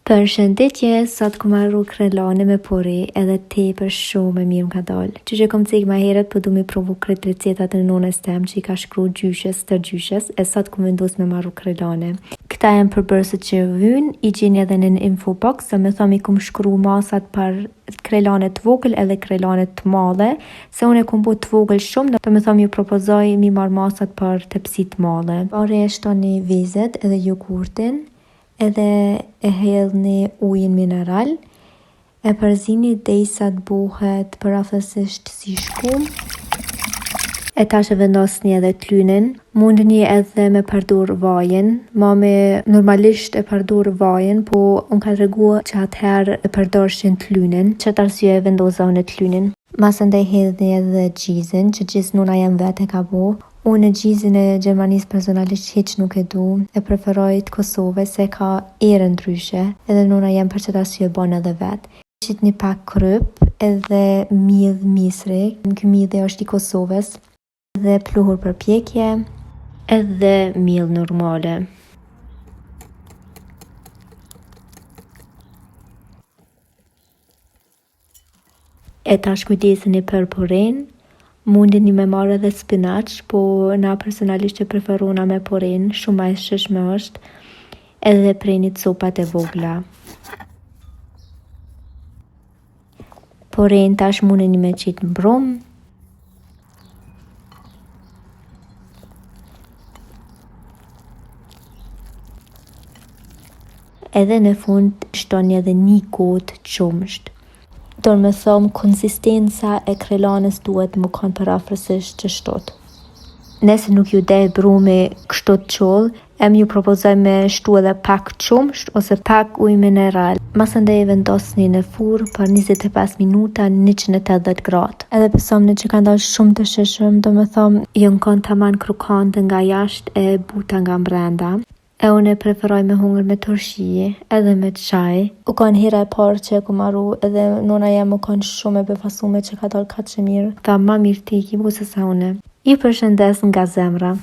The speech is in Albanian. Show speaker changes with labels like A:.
A: Përshëndetje, sot ku marru krelane me pore edhe tepër shumë e mirë më ka dalë. Që kom cek ma heret, po du mi provu kret recetat në nonës tem që I ka shkru gjyshes, tërgjyshes, e sot ku vendos me marru krelane. Këta janë përbërësët që vyn, I gjeni edhe në info box, se me thomi kum shkru masat për krelane të vogël edhe krelane të madhe, se unë e kum bu të vogël shumë, do me thomi ju propozoj mi marr masat për tepsi të madhe. Pare e shtoni vezet edhe jogurtin, edhe e hedhni ujin mineral, e përzini derisa të buhet përafërsisht si shkum. E tash e vendosni edhe t'lynin. Mundeni edhe me përdor vajin, normalisht e përdor vajin, po unë ka treguar që atëherë e përdorshin t'lynin, që arsye e vendosa unë t'lynin. Masandej hedhni edhe gjizin, që gjithë nuna jam vetë e ka bo. Unë gjizin e Gjermanisë personalisht hiq nuk e du, e preferoj të Kosove se ka erë ndryshe, edhe nuna jam për qëta si e bon edhe vetë. Qit një pak kryp edhe midh misri, ky midhe është I Kosovës, edhe pluhur për pjekje, edhe midh normale. E tash kujdeseni për poren. Mundeni me marrë edhe spinaq, po na personalisht e preferona me poren, shumë ma e shishme është, edhe preni copat e vogla. Poren tash mundeni me qitë në brum. Edhe në fund shtoni edhe një gotë qumsht. Do me thomë, konsistenca e krelanës duhet më kanë përafërsisht që shtot. Nëse nuk ju dej brumi kështot qoll, ju propozoj me shtu edhe pak qumsht ose pak ujë mineral. Masandej e vendosni në furrë për 25 minuta në 180 gradë. Edhe besomni që ka ndalë shumë të shishëm, do me thomë, jënë kanë taman krokante nga jashtë e buta nga brenda. E unë e preferoj me hungër me turshi edhe me çaj. U kanë hera e parë që e ku marru edhe nona jam u kanë shumë e befasume që ka dalë kaq mirë. Ta ma mirë ti ki bu se sa une. I përshëndes nga zemra.